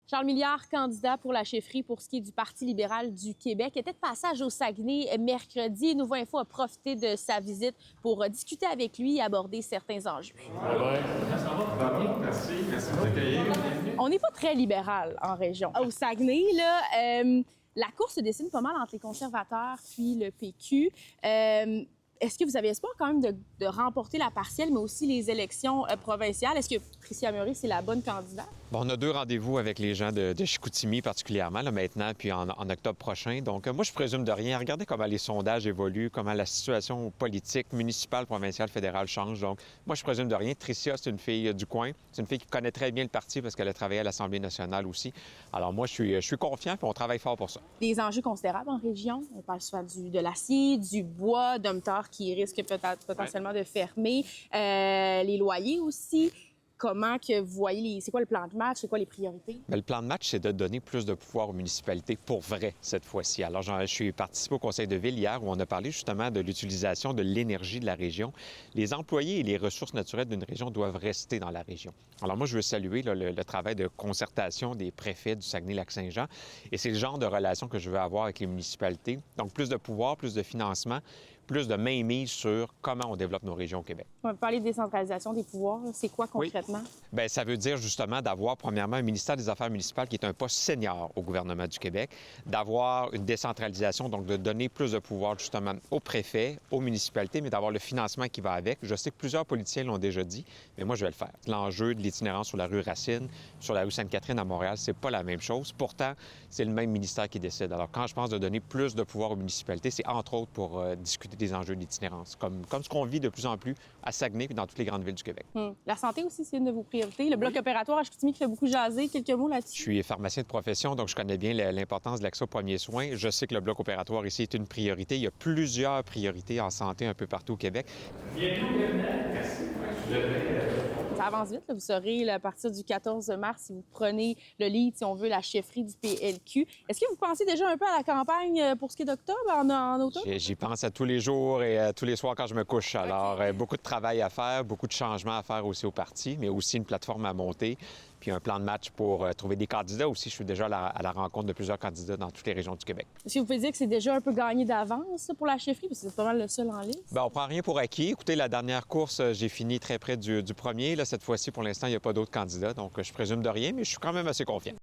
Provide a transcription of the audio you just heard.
Charles Milliard, candidat pour la chefferie pour ce qui est du Parti libéral du Québec, était de passage au Saguenay mercredi. Nouveau Info a profité de sa visite pour discuter avec lui et aborder certains enjeux. Merci de nous accueillir. On n'est pas très libéral en région. Au Saguenay, là, la course se dessine pas mal entre les conservateurs puis le PQ. Est-ce que vous avez espoir quand même de remporter la partielle, mais aussi les élections provinciales? Est-ce que Tricia Murray, c'est la bonne candidate? Bon, on a 2 rendez-vous avec les gens de Chicoutimi particulièrement, là, maintenant, puis en octobre prochain. Donc, moi, je présume de rien. Regardez comment les sondages évoluent, comment la situation politique, municipale, provinciale, fédérale change. Donc, moi, je présume de rien. Tricia, c'est une fille du coin. C'est une fille qui connaît très bien le parti parce qu'elle a travaillé à l'Assemblée nationale aussi. Alors, moi, je suis confiant, puis on travaille fort pour ça. Des enjeux considérables en région. On parle souvent de l'acier, du bois, Domtar qui risque peut-être potentiellement de fermer, les loyers aussi. Comment que vous voyez, c'est quoi le plan de match, c'est quoi les priorités? Bien, le plan de match, c'est de donner plus de pouvoir aux municipalités pour vrai cette fois-ci. Alors, je suis participé au conseil de ville hier où on a parlé justement de l'utilisation de l'énergie de la région. Les employés et les ressources naturelles d'une région doivent rester dans la région. Alors, moi, je veux saluer là, le travail de concertation des préfets du Saguenay-Lac-Saint-Jean et c'est le genre de relation que je veux avoir avec les municipalités. Donc, plus de pouvoir, plus de financement, plus de mainmise sur comment on développe nos régions au Québec. On va parler de décentralisation des pouvoirs. C'est quoi concrètement? Oui. Bien, ça veut dire justement d'avoir, premièrement, un ministère des Affaires municipales qui est un poste senior au gouvernement du Québec, d'avoir une décentralisation, donc de donner plus de pouvoir justement aux préfets, aux municipalités, mais d'avoir le financement qui va avec. Je sais que plusieurs politiciens l'ont déjà dit, mais moi, je vais le faire. L'enjeu de l'itinérance sur la rue Racine, sur la rue Sainte-Catherine à Montréal, c'est pas la même chose. Pourtant, c'est le même ministère qui décide. Alors, quand je pense de donner plus de pouvoir aux municipalités, c'est entre autres pour discuter des enjeux d'itinérance, comme ce qu'on vit de plus en plus à Saguenay et dans toutes les grandes villes du Québec. La santé aussi, c'est une de vos priorités. Le bloc opératoire à Chicoutimi qui fait beaucoup jaser. Quelques mots là-dessus? Je suis pharmacien de profession, donc je connais bien l'importance de l'accès aux premiers soins. Je sais que le bloc opératoire ici est une priorité. Il y a plusieurs priorités en santé un peu partout au Québec. Merci. Ça avance vite. Là. Vous saurez à partir du 14 mars si vous prenez le lead, si on veut, la chefferie du PLQ. Est-ce que vous pensez déjà un peu à la campagne pour ce qui est d'octobre, en automne? J'y pense à tous les jours et tous les soirs quand je me couche. Alors, beaucoup de travail à faire, beaucoup de changements à faire aussi au parti, mais aussi une plateforme à monter, puis un plan de match pour trouver des candidats aussi. Je suis déjà à la rencontre de plusieurs candidats dans toutes les régions du Québec. Est-ce que vous pouvez dire que c'est déjà un peu gagné d'avance pour la chefferie, parce que c'est pas mal le seul en liste? Bien, on prend rien pour acquis. Écoutez, la dernière course, j'ai fini très près du premier. Là, cette fois-ci, pour l'instant, il n'y a pas d'autres candidats, donc je présume de rien, mais je suis quand même assez confiant.